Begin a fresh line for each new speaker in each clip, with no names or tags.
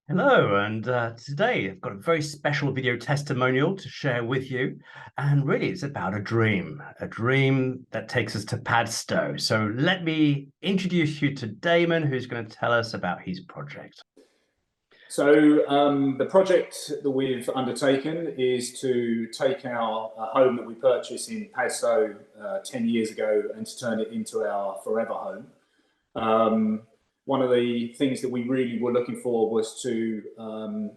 Hello, and today I've got a very special video testimonial to share with you. And really, it's about a dream that takes us to Padstow. So let me introduce you to Damon, who's going to tell us about his project.
The project that we've undertaken is to take our home that we purchased in Padstow 10 years ago and to turn it into our forever home. One of the things that we really were looking for was to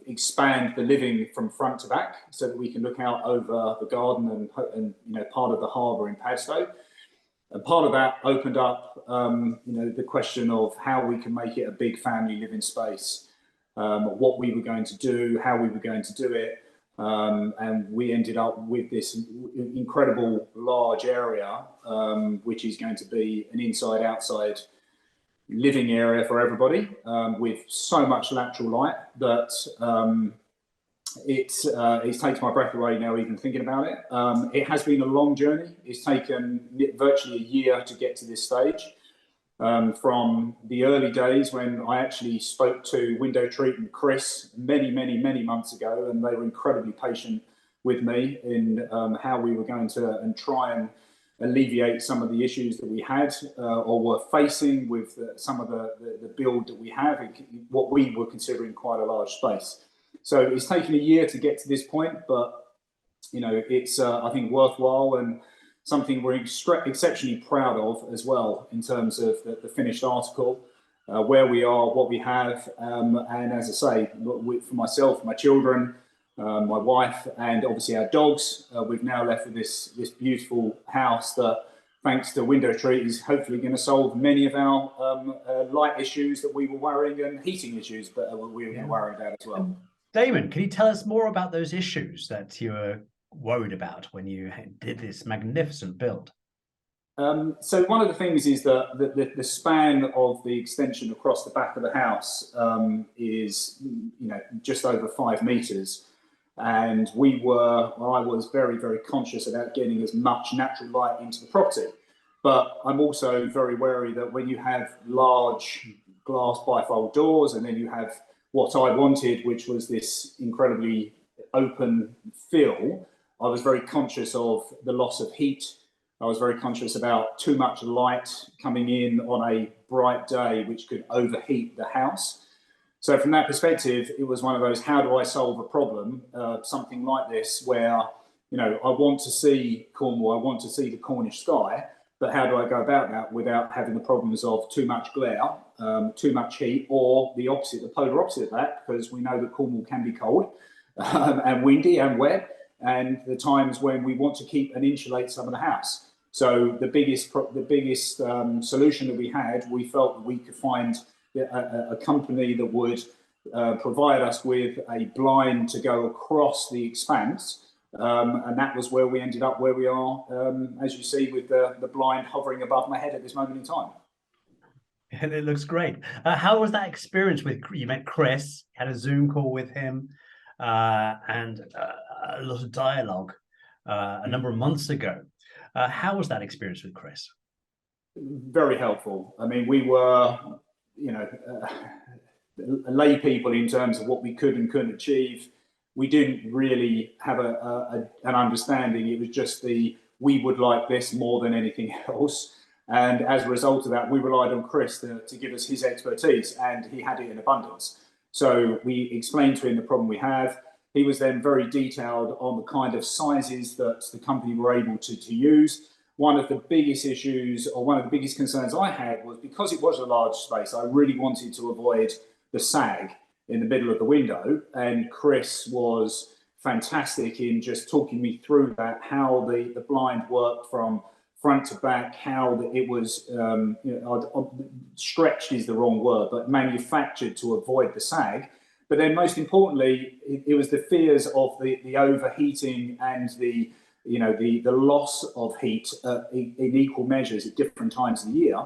expand the living from front to back so that we can look out over the garden and part of the harbour in Padstow. And part of that opened up the question of how we can make it a big family living space. What we were going to do, how we were going to do it, and we ended up with this incredible large area, which is going to be an inside-outside living area for everybody, with so much natural light that it's taken my breath away now even thinking about it. It has been a long journey. It's taken virtually a year to get to this stage. From the early days when I actually spoke to WindowTreat and Chris many months ago, and they were incredibly patient with me in how we were going to try and alleviate some of the issues that we had or were facing with some of the build that we have, what we were considering quite a large space. So it's taken a year to get to this point, but it's I think worthwhile and something we're exceptionally proud of as well in terms of the finished article, where we are, what we have, and as I say, for myself, my children, my wife, and obviously our dogs, we've now left with this beautiful house that, thanks to WindowTreat, is hopefully going to solve many of our light issues that we were worrying and heating issues that we were worrying about as well.
Damon, can you tell us more about those issues that you were worried about when you did this magnificent build?
So one of the things is that the span of the extension across the back of the house is just over 5 meters, and I was very conscious about getting as much natural light into the property. But I'm also very wary that when you have large glass bifold doors, and then you have what I wanted, which was this incredibly open feel, I was very conscious of the loss of heat. I was very conscious about too much light coming in on a bright day, which could overheat the house. So from that perspective, it was one of those, how do I solve a problem, something like this, where, I want to see Cornwall, I want to see the Cornish sky, but how do I go about that without having the problems of too much glare, too much heat, or the opposite, the polar opposite of that, because we know that Cornwall can be cold and windy and wet, and the times when we want to keep and insulate some of the house. So the biggest solution that we had, we felt that we could find a company that would provide us with a blind to go across the expanse, and that was where we ended up where we are, as you see, with the blind hovering above my head at this moment in time.
And it looks great. How was that experience you met Chris, had a Zoom call with him, and a lot of dialogue a number of months ago. How was that experience with Chris?
Very helpful. I mean, we were, lay people in terms of what we could and couldn't achieve. We didn't really have an understanding. It was just we would like this more than anything else. And as a result of that, we relied on Chris to give us his expertise, and he had it in abundance. So we explained to him the problem we have. He was then very detailed on the kind of sizes that the company were able to use. One of the biggest issues, or one of the biggest concerns I had, was because it was a large space, I really wanted to avoid the sag in the middle of the window. And Chris was fantastic in just talking me through that, how the blind worked from front to back, how it was stretched is the wrong word, but manufactured to avoid the sag. But then most importantly, it was the fears of the overheating and the loss of heat in equal measures at different times of the year.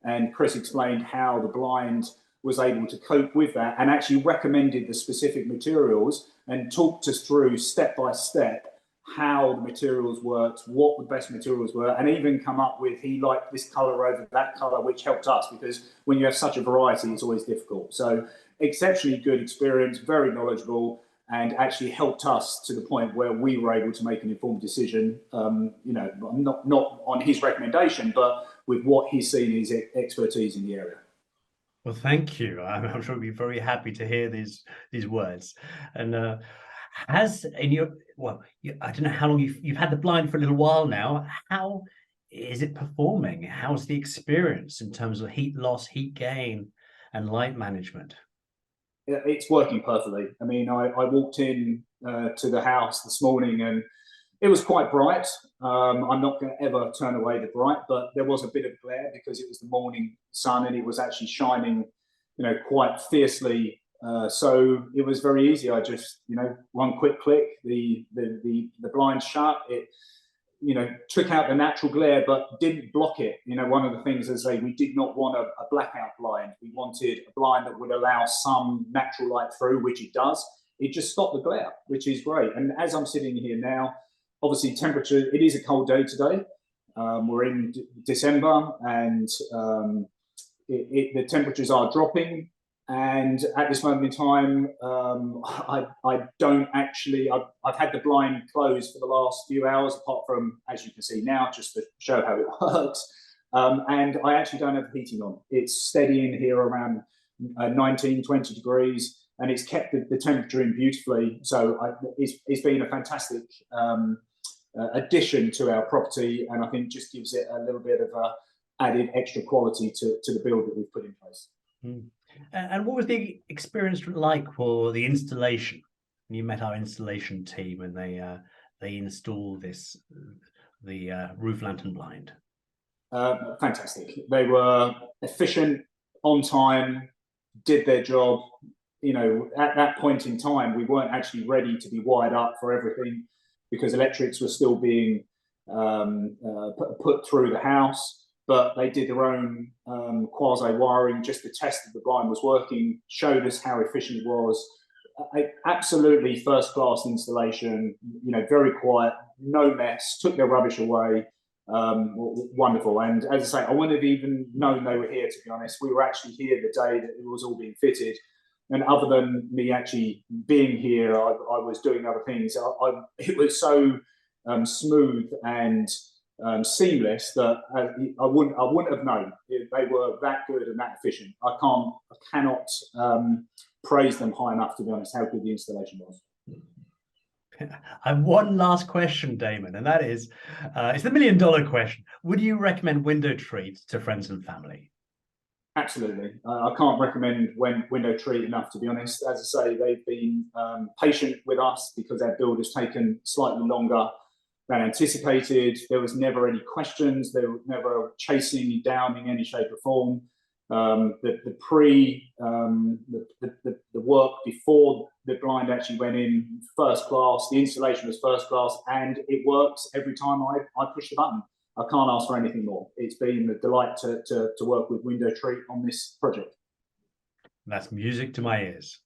And Chris explained how the blind was able to cope with that, and actually recommended the specific materials and talked us through step by step how the materials worked, what the best materials were, and even come up with, he liked this color over that color, which helped us, because when you have such a variety, it's always difficult. So exceptionally good experience, very knowledgeable, and actually helped us to the point where we were able to make an informed decision. Not on his recommendation, but with what he's seen, his expertise in the area.
Well, thank you. I'm sure we'll be very happy to hear these words. And has in your I don't know how long you've had the blind for a little while now. How is it performing? How's the experience in terms of heat loss, heat gain, and light management?
It's working perfectly. I mean, I walked in to the house this morning and it was quite bright. I'm not going to ever turn away the bright, but there was a bit of glare because it was the morning sun and it was actually shining, quite fiercely. So it was very easy. I just, one quick click, the blind shut. It, took out the natural glare, but didn't block it. One of the things, as I say, we did not want a blackout blind. We wanted a blind that would allow some natural light through, which it does. It just stopped the glare, which is great. And as I'm sitting here now, obviously temperature, it is a cold day today. We're in December and the temperatures are dropping. And at this moment in time, I don't actually, I've had the blind closed for the last few hours, apart from, as you can see now, just to show how it works. And I actually don't have the heating on. It's steady in here around 19, 20 degrees, and it's kept the temperature in beautifully. So it's been a fantastic addition to our property, and I think just gives it a little bit of a added extra quality to the build that we've put in place.
Mm. And what was the experience like for the installation? You met our installation team and they installed the roof lantern blind.
Fantastic. They were efficient, on time, did their job. At that point in time, we weren't actually ready to be wired up for everything because electrics were still being put through the house. But they did their own quasi wiring just to test that the blind was working, showed us how efficient it was. Absolutely first class installation, very quiet, no mess, took their rubbish away. Wonderful. And as I say, I wouldn't have even known they were here, to be honest. We were actually here the day that it was all being fitted. And other than me actually being here, I was doing other things. It was so smooth and seamless that I wouldn't have known they were that good and that efficient. I cannot praise them high enough, to be honest, how good the installation was.
I have one last question, Damon, and that is, it's the $1 million question. Would you recommend WindowTreat to friends and family?
Absolutely. I can't recommend WindowTreat enough, to be honest. As I say, they've been patient with us because our build has taken slightly longer than anticipated. There was never any questions. There was never chasing me down in any shape or form. The work before the blind actually went in, first class. The installation was first class, and it works every time I push the button. I can't ask for anything more. It's been a delight to work with WindowTreat on this project.
That's music to my ears.